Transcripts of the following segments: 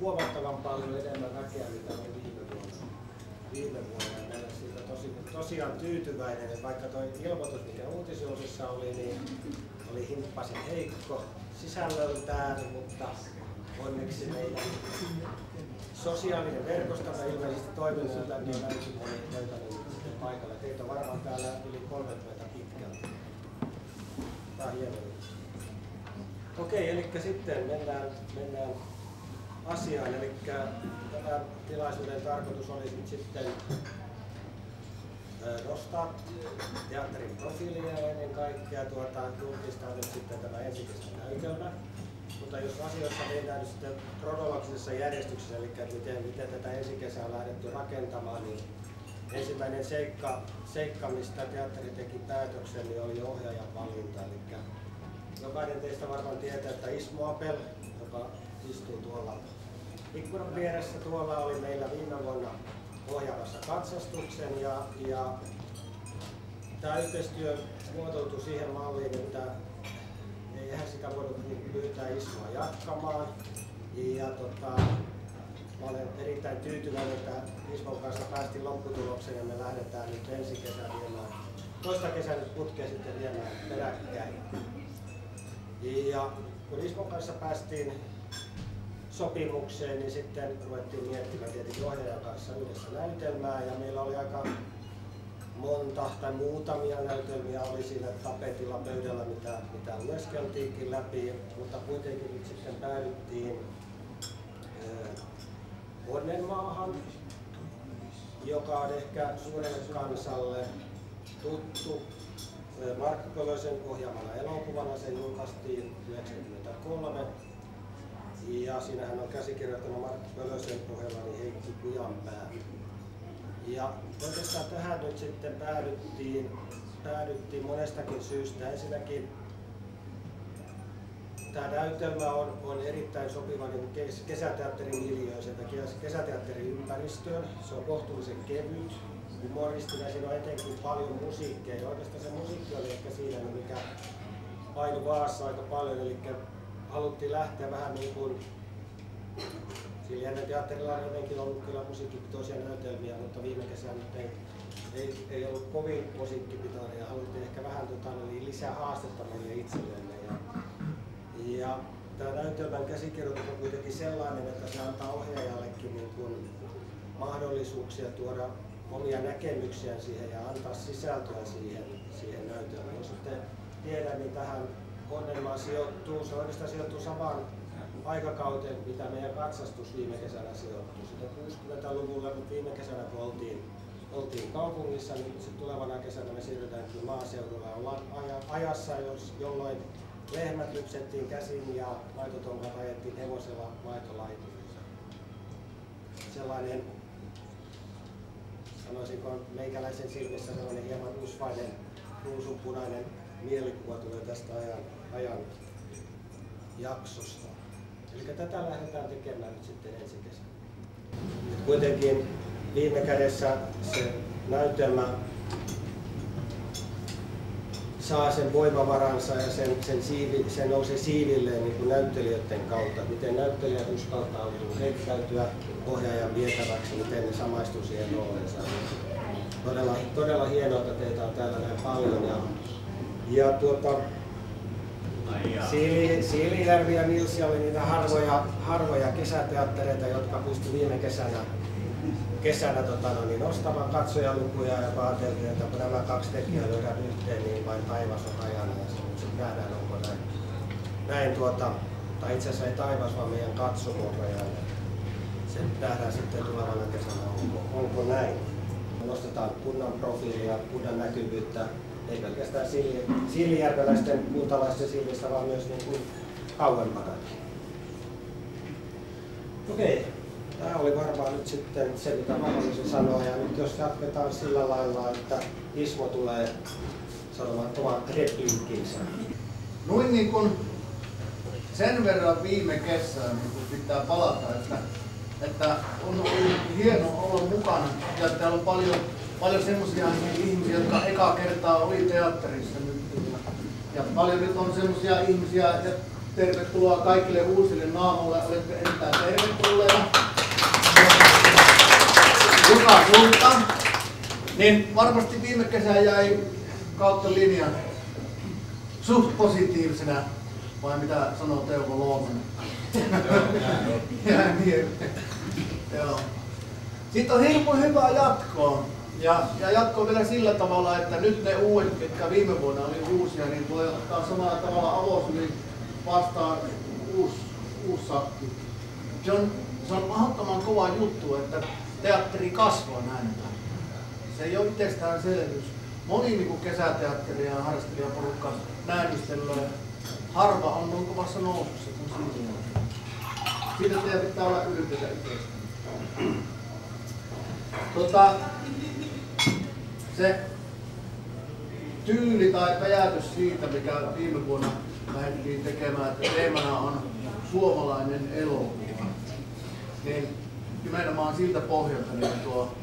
huomattavan paljon enemmän väkeä, mitä oli viime vuonna. Ja olen siitä tosiaan tyytyväinen, että vaikka tuo ilmoitus, mikä uutisjuhlissa oli, niin oli himppasen heikko sisällöltään, mutta onneksi meidän sosiaalinen verkostomme ilmeisesti toiminut, jota niin näytin moni löytänyt paikalle. Teitä on varmaan täällä yli 30 pitkälti. Tämä on hieno. Okei, eli sitten mennään asiaan. Eli tämän tilaisuuden tarkoitus olisi nyt sitten nostaa teatterin profiilia ja ennen kaikkea julkistaa nyt sitten tämä ensikesän näytelmä. Mutta jos asioissa mennään nyt sitten kronologisessa järjestyksessä, eli miten tätä ensikesää on lähdetty rakentamaan, niin ensimmäinen seikka mistä teatteri teki päätöksen, niin oli ohjaajan valinta. Eli jokainen teistä varmaan tietää, että Ismo Apel, joka istuu tuolla ikkunan vieressä, tuolla oli meillä viime vuonna ohjaamassa katsastuksen ja tämä yhteistyö muotoutui siihen malliin, että eihän sitä voinut pyytää Ismoa jatkamaan. Ja mä olen erittäin tyytyväinen, että Ismon kanssa päästiin lopputulokseen ja me lähdetään nyt ensi kesän viemään, toista kesän putkea sitten viemään peräkkäin. Ja kun Ismon kanssa päästiin sopimukseen, niin sitten ruvettiin miettimään tietenkin ohjaajan kanssa yhdessä näytelmää ja meillä oli aika monta tai muutamia näytelmiä oli siinä tapetilla pöydällä, mitä lueskeltiinkin läpi, mutta kuitenkin nyt sitten päädyttiin Onnenmaahan, joka on ehkä suurelle kansalle tuttu Markku Pölösen ohjaamana elokuvana. Se julkaistiin 1993 ja siinähän on käsikirjoittanut Markku Pölösen ohella niin Heikki Kujanpää. Ja oikeastaan tähän nyt sitten päädyttiin monestakin syystä. Ensinnäkin tämä näytelmä on erittäin sopiva niin kesäteatterin miljööseen tai kesäteatterin ympäristöön. Se on kohtuullisen kevyt, humoristinen, siinä on etenkin paljon musiikkia. Ja oikeastaan se musiikki oli ehkä siinä, mikä painoi Vaassa aika paljon. Eli haluttiin lähteä vähän niin kuin Siljainen teatterilla on jotenkin ollut kyllä musiikkipitoisia näytelmiä, mutta viime kesänä nyt ei ollut kovin musiikkipitoinen ja haluttiin ehkä vähän lisää haastetta meille itsellemme. Ja tämä näytelmän käsikirjoitus on kuitenkin sellainen, että se antaa ohjaajallekin niin kuin mahdollisuuksia tuoda omia näkemyksiä siihen ja antaa sisältöä siihen näytelmään. Jos sitten tiedän, niin tähän Onnenmaa sijoittuu, se oikeastaan sijoittuu samaan aikakauteen, mitä meidän katsastus viime kesänä sijoittui. Sitten 60-luvulla, kun viime kesänä kun oltiin kaupungissa, niin tulevana kesänä me siirrytäänkin maaseudulla. Ollaan ajassa, jolloin lehmät lypsettiin käsin ja maitotonkat ajettiin hevosella maitolaituun. Sellainen, sanoisinko meikäläisen silmissä, sellainen hieman usvainen, ruusunpunainen mielikuva tulee tästä ajan jaksosta. Eli tätä lähdetään tekemään nyt sitten ensi kesänä. Kuitenkin viime kädessä se näytelmä saa sen voimavaransa ja sen nousee siivilleen niin kuin näyttelijöiden kautta. Miten näyttelijät uskaltautuu heittäytyä ohjaajan vietäväksi, miten ne samaistuu siihen rooliinsa. Todella hienoa, että teitä on täällä näin paljon. Siilijärvi ja Nilsi oli niitä harvoja kesäteattereita, jotka pystyi viime kesänä nostamaan katsojalukuja ja ajateltiin, että kun nämä kaksi tekijää lyödään yhteen, niin vain taivas on rajana ja sitten nähdään, onko näin tai itse asiassa ei taivas, vaan meidän katsomo on rajana. Se nähdään sitten tulevana kesänä, onko näin. Nostetaan kunnan profiilia, kunnan näkyvyyttä, ei pelkästään siilijärveläisten kuntalaisten silmistä, vaan myös niin kuin kauempana. Okei, tämä oli varmaan nyt sitten se, mitä mä haluaisin sanoa. Ja nyt jos jatketaan sillä lailla, että Ismo tulee sanomaan oman repliikkinsä. Noin niin kuin sen verran viime kesään niin pitää palata, että on ollut hieno olla mukana ja täällä on paljon semmoisia ihmisiä, jotka eka kertaa oli teatterissa nyt. Ja paljon nyt on semmoisia ihmisiä, tervetuloa kaikille uusille naamoille. Olette erittäin tervetulleita. Joka suuntaan. Niin varmasti viime kesä jäi kautta linjan suht positiivisena, vai mitä sanoo Teuvo Luomanen? Joo. Sitten on hirveän hyvää jatkoa. Ja jatkoa vielä sillä tavalla, että nyt ne uudet, jotka viime vuonna oli uusia, niin voi ottaa samalla tavalla avosylin vastaan uusi sakki. Se on mahdottoman kova juttu, että teatteri kasvaa näin. Se ei ole itsestäänselvyys. Moni niin kesäteatteria ja harrastelijaporukka näytöstelee. Harva on noin kovassa nousussa kuin siinä. Siitä teidän pitää olla ylpeitä itsestään. Se tyyli tai päätös siitä, mikä viime vuonna lähdettiin tekemään, että teemana on suomalainen elokuva, niin nimenomaan siltä pohjalta niin tuo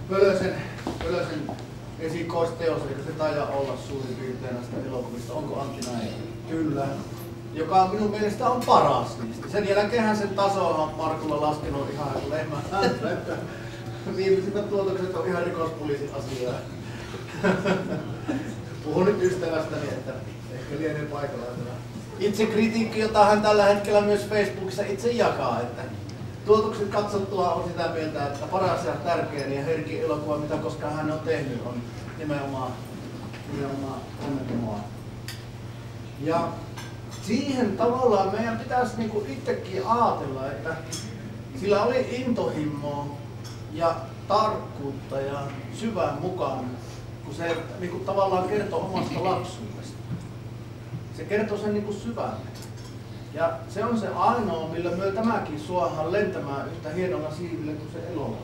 Pölösen esikoisteos, eikä se taida olla suurin piirtein näistä elokuvista. Onko Antti näin? Kyllä. Joka minun mielestä on paras niistä. Sen jälkeenhän sen taso on Markulla laskenut ihan lehmän ääntä. Viimeisimmät tuotokset on ihan rikospoliisin asiaa. Puhun nyt ystävästäni, että ehkä lienee paikalla. Itse kritiikki, jota hän tällä hetkellä myös Facebookissa itse jakaa, että tuotokset katsottua on sitä mieltä, että paras ja tärkein ja herkin elokuva, mitä koskaan hän on tehnyt, on nimenomaan Onnettomaa. Ja siihen tavallaan meidän pitäisi niinku itsekin ajatella, että sillä oli intohimoa ja tarkkuutta ja syvää mukana, kun se niinku tavallaan kertoo omasta lapsuudesta. Se kertoo sen niinku syvälle. Ja se on se ainoa, millä me tämäkin suohan lentämään yhtä hienolla siivillä kuin se elokuva.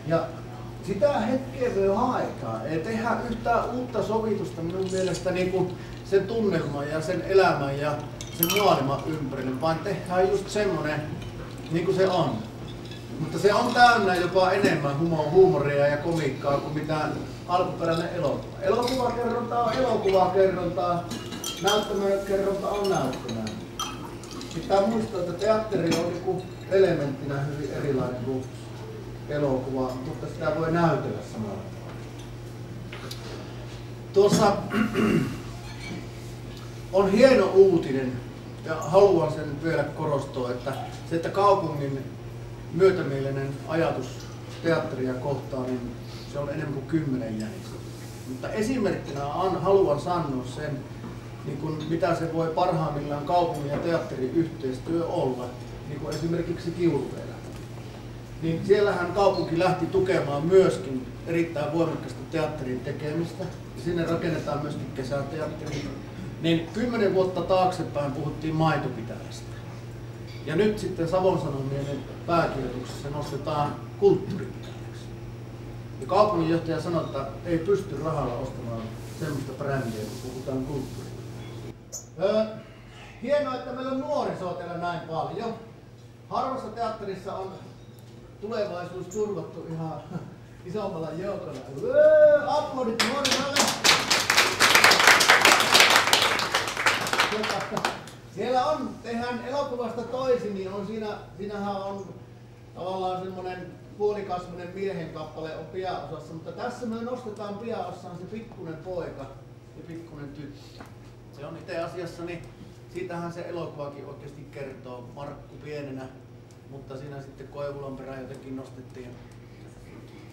Ja sitä hetkeä voi aikaa. Ei tehdä yhtään uutta sovitusta minun mielestä niin sen tunnelman ja sen elämän ja sen maailman ympärille, vaan tehdään just semmonen niin kuin se on. Mutta se on täynnä jopa enemmän huumoria ja komiikkaa kuin mitään alkuperäinen elokuva. Elokuvakerronta on elokuvakerrontaa, näyttämökerronta on näyttämää. Pitää muistaa, että teatteri on joku elementtinä hyvin erilainen kuin elokuva, mutta sitä voi näytellä samalla. Tuossa on hieno uutinen ja haluan sen vielä korostaa, että se, että kaupungin myötämielinen ajatus teatteria kohtaan, niin se on enemmän kuin 10 jänistä. Mutta esimerkkinä haluan sanoa sen, niin kuin mitä se voi parhaimmillaan kaupungin ja teatterin yhteistyö olla, niin kuin esimerkiksi Kiuruvedellä. Niin siellähän kaupunki lähti tukemaan myöskin erittäin voimakkaasti teatterin tekemistä. Ja sinne rakennetaan myöskin kesäteatteri. Niin 10 vuotta taaksepäin puhuttiin Maitopitäjästä. Ja nyt sitten Savon Sanomien pääkirjoituksessa nostetaan kulttuuripitäjäksi. Ja kaupunginjohtaja sanoi, että ei pysty rahalla ostamaan semmoista brändiä, kun puhutaan kulttuurista. Hienoa, että meillä on nuorisoa täällä näin paljon. Harvassa teatterissa on tulevaisuus turvattu ihan isommalla joukolla. Aplodit nuorisolle! Siellä on, tehdään elokuvasta toisin, niin on siinähän on tavallaan semmoinen puolikasvinen miehen kappale on piaosassa, mutta tässä me nostetaan piaossaan se pikkunen poika ja pikkunen tyttö. Se on itse asiassa, niin siitähän se elokuvakin oikeasti kertoo. Markku pienenä, mutta siinä sitten Koivulan perään jotenkin nostettiin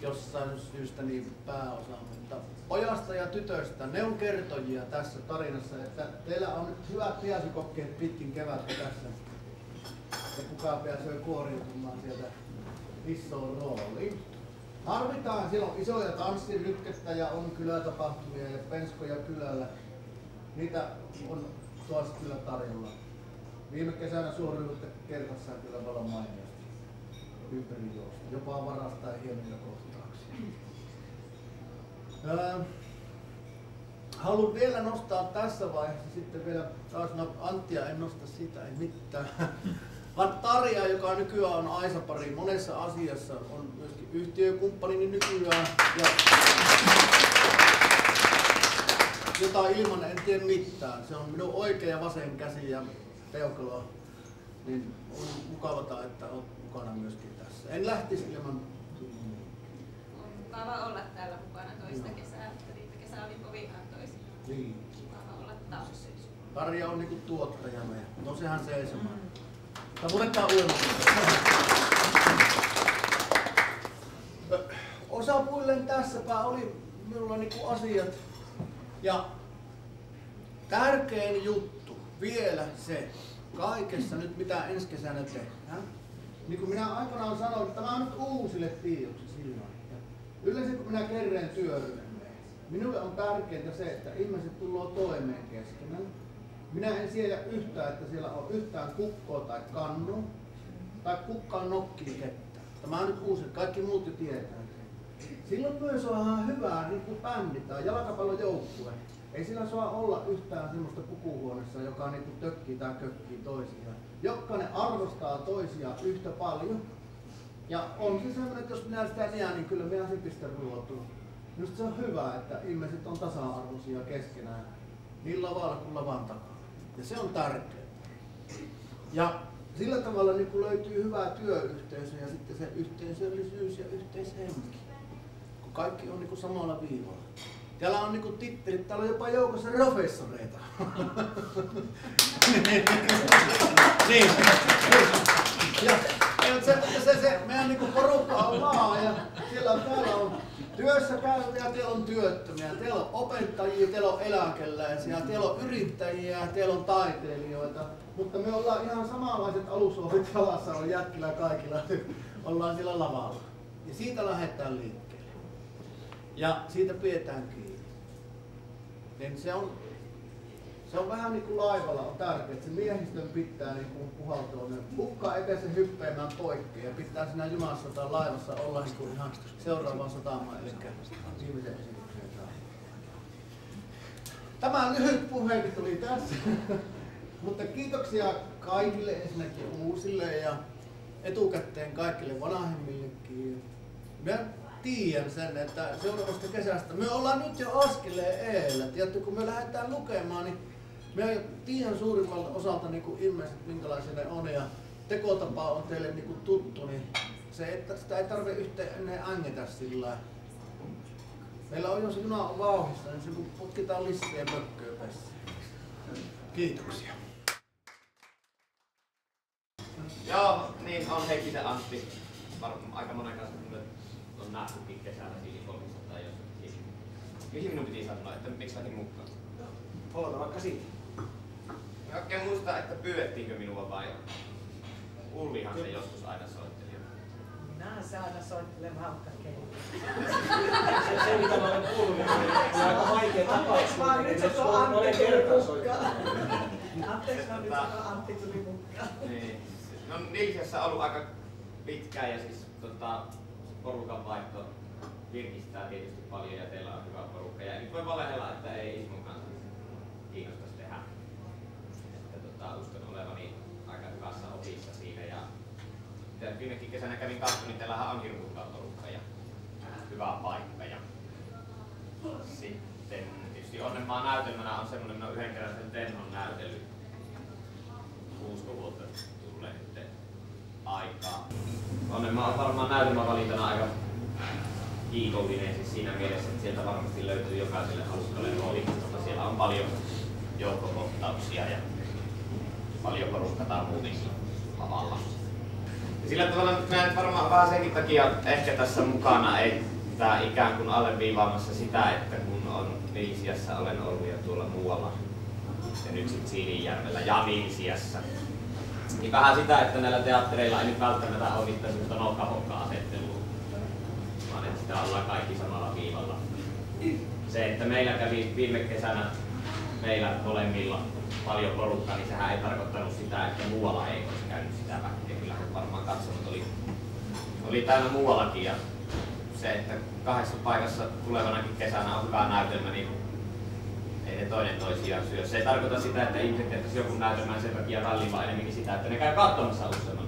jossain syystä niin pääosa. Mutta pojasta ja tytöstä, ne on kertojia tässä tarinassa, että teillä on hyvät piasikokkeet pitkin kevättä tässä. Ja kuka pääsee kuoriutumaan sieltä isoon rooliin. Tarvitaan, siellä on isoja tanssirytkettä ja on kylätapahtumia ja penskoja kylällä. Niitä on taas kyllä tarjolla. Viime kesänä suoriudutte kertassaan kyllä paljon mainiosti ympäri juosta. Jopa varastaa hienoja kohtauksia. Haluan vielä nostaa tässä vaiheessa sitten vielä taas Anttia, en nosta sitä, ei mitään. Vaan Tarja, joka nykyään on Aisa-pari monessa asiassa, on myöskin yhtiökumppanini nykyään. jotain ilman en tiedä mitään. Se on minun oikea ja vasen käsi ja peukalo. Niin on mukavaa, että olet mukana myöskin tässä. En lähtisi ilman. On mukava olla täällä mukana toista kesää. Viime kesä oli kovin antoisin. Niin. Mukava olla taas. Tarja on niinku tuottajamme. No sehän seisomaan. Mutta otetaan uudemmin. Osapuilleen tässäpä oli minulla niinku asiat. Ja tärkein juttu vielä se, kaikessa nyt mitä ensi kesänä tehdään. Niin kuin minä aikanaan sanoin, että tämä on nyt uusille tiedoksi silloin. Yleensä kun minä kerään työryhmään, minulle on tärkeintä se, että ihmiset tulee toimeen keskenään. Minä en siedä yhtään, että siellä on yhtään kukkoa tai kannua tai kukkaan nokkii kettä. Tämä on nyt uusi, kaikki muut jo tietää. Silloin myös on ihan hyvää niin kuin bändi tai jalkapallojoukkue. Ei sillä saa olla yhtään semmoista pukuhuoneessa, joka niin kuin tökkii tai kökkii toisiaan. Jokainen arvostaa toisiaan yhtä paljon. Ja on se semmoinen, että jos minä sitä näen, niin kyllä minä sen pistän ruotuun. Minusta se on hyvä, että ihmiset on tasa-arvoisia keskenään. Niin lavalla kuin lavan takana. Ja se on tärkeää. Ja sillä tavalla niin kuin löytyy hyvää työyhteisö ja sitten se yhteisöllisyys ja yhteishenki. Kun kaikki on niin kuin samalla viivalla. Täällä on niinku tittelit, täällä on jopa joukossa professoreita. Niin. Ja se meidän niinku porukka on laaja. Täällä on työssä käyviä, teillä on työttömiä, teillä on opettajia, teillä on eläkeläisiä, teillä on yrittäjiä, teillä on taiteilijoita. Mutta me ollaan ihan samanlaiset alushoovit jalassa, on jätkillä kaikilla. Ollaan siellä lavalla. Ja siitä lähdetään liikkeelle. Ja siitä pidetään kiinni. Niin se on vähän niin kuin laivalla on tärkeää, että se miehistön pitää niin kuin puhaltua. Kukka ei pääse hyppäämään poikki ja pitää siinä junassa tai laivassa olla niin kuin ihan seuraavaan satamaan, eli viimeisen esitykseen saa. Tämä lyhyt puheeni tuli tässä. Mutta kiitoksia kaikille ensinnäkin uusille ja etukäteen kaikille vanhemmillekin. Mä tiedän sen, että seuraavasta kesästä me ollaan nyt jo askeleen eellä. Tiedätte, kun me lähdetään lukemaan, niin me tiedän suurimmalta osalta niin kuin ilmeisesti minkälaisia ne on ja tekotapa on teille niin kuin tuttu, niin se, että sitä ei tarvitse yhteen ennen ängetä sillä. Meillä on, jos juna on vauhdissa, niin se kun putkitaan listeen mökköön tässä. Kiitoksia. Joo, niin on Heikkisen Antti. Aika monen kanssa on nähtykin kesällä Siilikolmissa tai jossakin. Mihin minun piti sanoa, että miksi lähdin mukaan? Aloita vaikka siitä. En oikein muista, että pyydettiinkö minua vai Ullihan se joskus aina soitteli. Minähän se aina soittelen haukkakeille. Se mitä mä olen kuullut, niin on aika vaikea tapaus. Anteeksi vaan nyt se on Antti tuli mukaan. Anteeksi vaan nyt se on Antti tuli mukaan. Niin. No Nilsiassa on ollut aika pitkään ja siis porukan vaihto virkistää tietysti paljon ja teillä on hyvä porukka. Ja nyt voi valehella, että ei Ismon kanssa kiinnostaisi tehdä. Että uskon olevani aika hyvässä opissa siinä. Ja viimekin kesänä kävin katsomaan, niin teillähän on hirveän hyvä porukka ja hyvä paikka. Ja sitten tietysti Onnenmaan näytelmänä on semmoinen, no yhden kerran sen Tenhon näytellyt 6 vuotta tulee nyt aikaa. Onnenmaa on varmaan näytelmävalintana aika kiitollinen siis siinä mielessä, että sieltä varmasti löytyy jokaiselle hauskalle rooli, koska siellä on paljon joukkokohtauksia ja paljon porukkaa muutenkin lavalla. Ja sillä tavalla mä nyt varmaan vähän senkin takia ehkä tässä mukana ei tää ikään kuin alleviivaamassa sitä, että kun on Nilsiässä olen ollut ja tuolla muualla ja nyt sit Siilinjärvellä ja Nilsiässä. Niin vähän sitä, että näillä teattereilla ei nyt välttämättä ole mitään semmoista nokka-hokka-asettelua, vaan että sitä ollaan kaikki samalla viivalla. Se, että meillä kävi viime kesänä meillä molemmilla paljon porukkaa, niin sehän ei tarkoittanut sitä, että muualla ei olisi käynyt sitä väkeä. Kyllä varmaan katsomot oli täynnä muuallakin. Ja se, että 8 paikassa tulevanakin kesänä on hyvä näytelmä, niin ei ne toinen toisiaan syö. Se ei tarkoita sitä, että ihmiset tehtäisi joku näytelmän sen takia ralliin, vaan enemmänkin sitä, että ne käy katsomassa useamman